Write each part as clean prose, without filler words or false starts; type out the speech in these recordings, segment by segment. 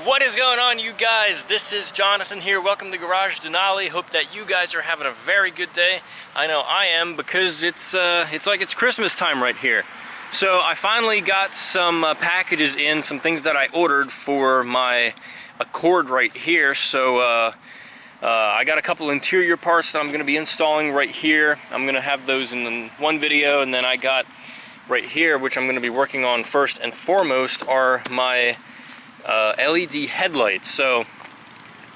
What is going on, you guys? This is Jonathan here. Welcome to Garage Denali. Hope that you guys are having a very good day. I know I am, because it's like it's Christmas time right here. So I finally got some packages in, some things that I ordered for my Accord right here. So I got a couple interior parts that I'm going to be installing right here. I'm going to have those in one video, and then I got right here, which I'm going to be working on first and foremost, are my LED headlights. So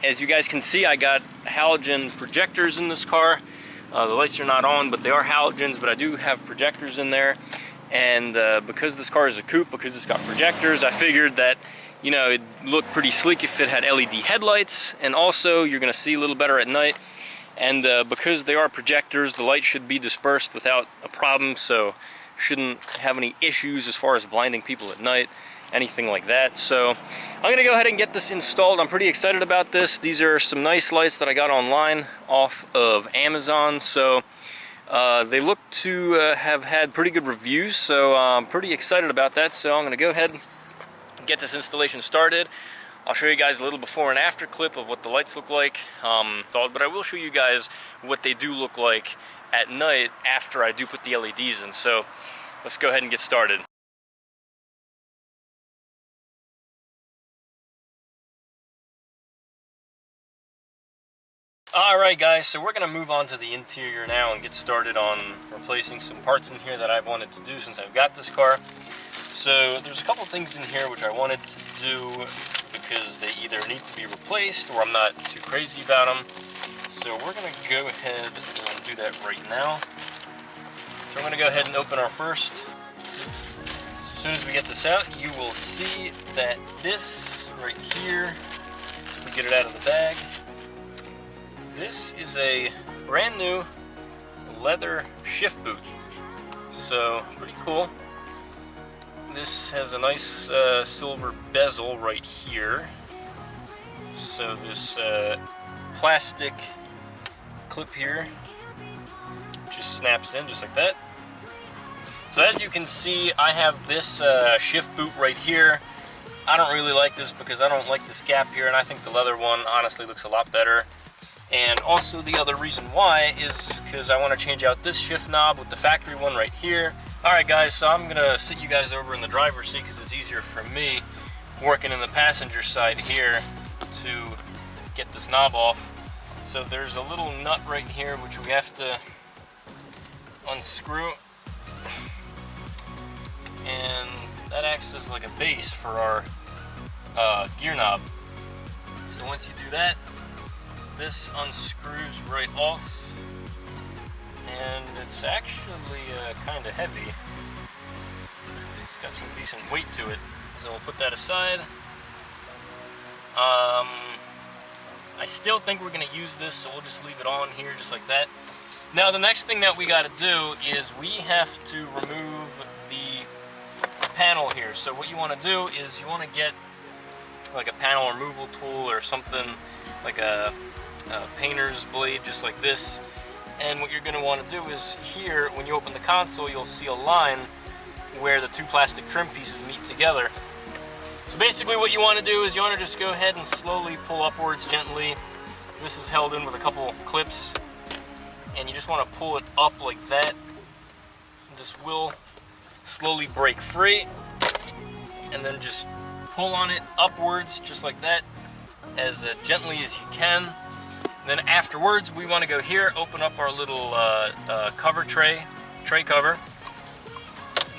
as you guys can see, I got halogen projectors in this car. The lights are not on, but they are halogens, but I do have projectors in there. And because this car is a coupe, because it's got projectors, I figured that, you know, it'd look pretty sleek if it had LED headlights, and also you're going to see a little better at night. And because they are projectors, the light should be dispersed without a problem, so shouldn't have any issues as far as blinding people at night, anything like that. So I'm going to go ahead and get this installed. I'm pretty excited about this. These are some nice lights that I got online off of Amazon. So they look to have had pretty good reviews, so I'm pretty excited about that. So I'm going to go ahead and get this installation started. I'll show you guys a little before and after clip of what the lights look like, but I will show you guys what they do look like at night after I do put the LEDs in. So let's go ahead and get started. Alright guys, so we're going to move on to the interior now and get started on replacing some parts in here that I've wanted to do since I've got this car. So there's a couple things in here which I wanted to do because they either need to be replaced or I'm not too crazy about them. So we're going to go ahead and do that right now. So I'm going to go ahead and open our first. As soon as we get this out, you will see that this right here, we get it out of the bag. This is a brand new leather shift boot, so pretty cool. This has a nice silver bezel right here. So this plastic clip here just snaps in just like that. So as you can see, I have this shift boot right here. I don't really like this because I don't like this gap here, and I think the leather one honestly looks a lot better. And also the other reason why is because I want to change out this shift knob with the factory one right here. Alright guys, so I'm going to sit you guys over in the driver's seat because it's easier for me working in the passenger side here to get this knob off. So there's a little nut right here which we have to unscrew. And that acts as like a base for our gear knob. So once you do that, this unscrews right off, and it's actually kind of heavy. It's got some decent weight to it, so we'll put that aside. I still think we're going to use this, so we'll just leave it on here just like that. Now the next thing that we got to do is we have to remove the panel here. So what you want to do is you want to get like a panel removal tool or something, like a painter's blade just like this, and what you're going to want to do is here, when you open the console, you'll see a line where the two plastic trim pieces meet together. So basically what you want to do is you want to just go ahead and slowly pull upwards gently. This is held in with a couple clips, and you just want to pull it up like that. This will slowly break free, and then just pull on it upwards just like that, as gently as you can. Then afterwards, we want to go here, open up our little cover tray cover.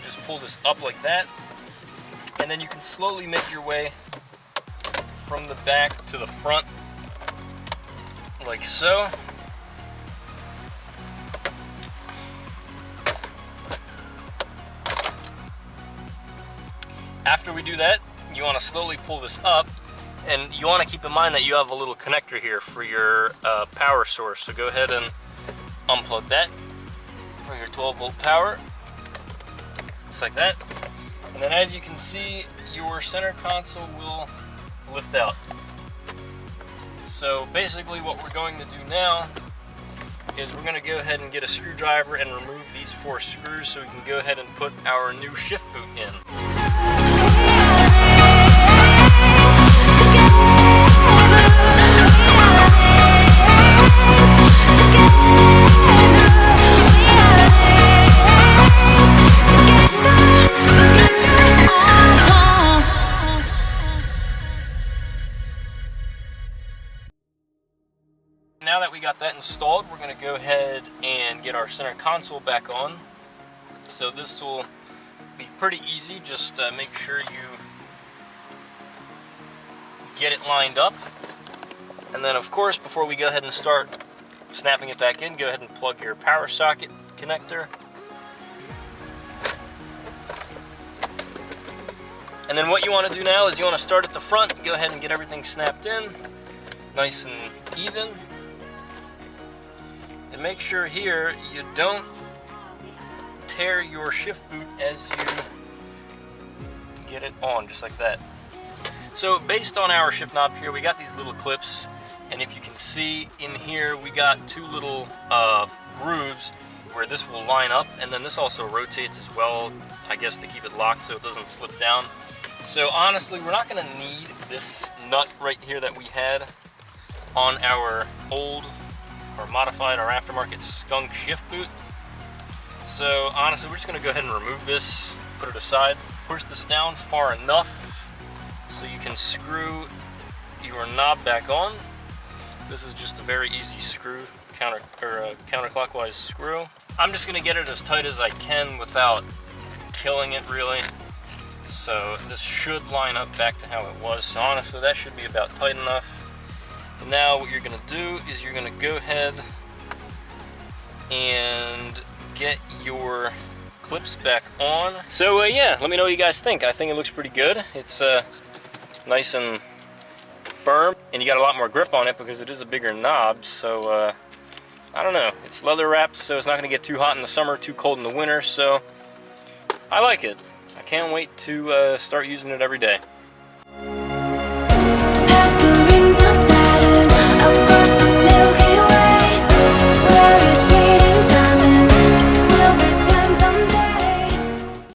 Just pull this up like that, and then you can slowly make your way from the back to the front, like so. After we do that, you want to slowly pull this up. And you want to keep in mind that you have a little connector here for your power source. So go ahead and unplug that for your 12-volt power, just like that. And then as you can see, your center console will lift out. So basically what we're going to do now is we're going to go ahead and get a screwdriver and remove these 4 screws so we can go ahead and put our new shift boot in. now that we got that installed, we're going to go ahead and get our center console back on. So this will be pretty easy. Just make sure you get it lined up. And then of course, before we go ahead and start snapping it back in, go ahead and plug your power socket connector. And then what you want to do now is you want to start at the front, go ahead and get everything snapped in, nice and even. And make sure here you don't tear your shift boot as you get it on, just like that. So based on our shift knob here, we got these little clips, and if you can see in here, we got two little grooves where this will line up, and then this also rotates as well, I guess to keep it locked so it doesn't slip down. So honestly, we're not going to need this nut right here that we had on our old or modified, our aftermarket skunk shift boot. So honestly, we're just going to go ahead and remove this, put it aside, push this down far enough so you can screw your knob back on. This is just a very easy screw, counterclockwise screw. I'm just going to get it as tight as I can without killing it really. So this should line up back to how it was. So honestly, that should be about tight enough. And now what you're going to do is you're going to go ahead and get your clips back on. So yeah, let me know what you guys think. I think it looks pretty good. It's nice and firm, and you got a lot more grip on it because it is a bigger knob. So I don't know, it's leather wrapped, so it's not going to get too hot in the summer, too cold in the winter. So I like it. I can't wait to start using it every day.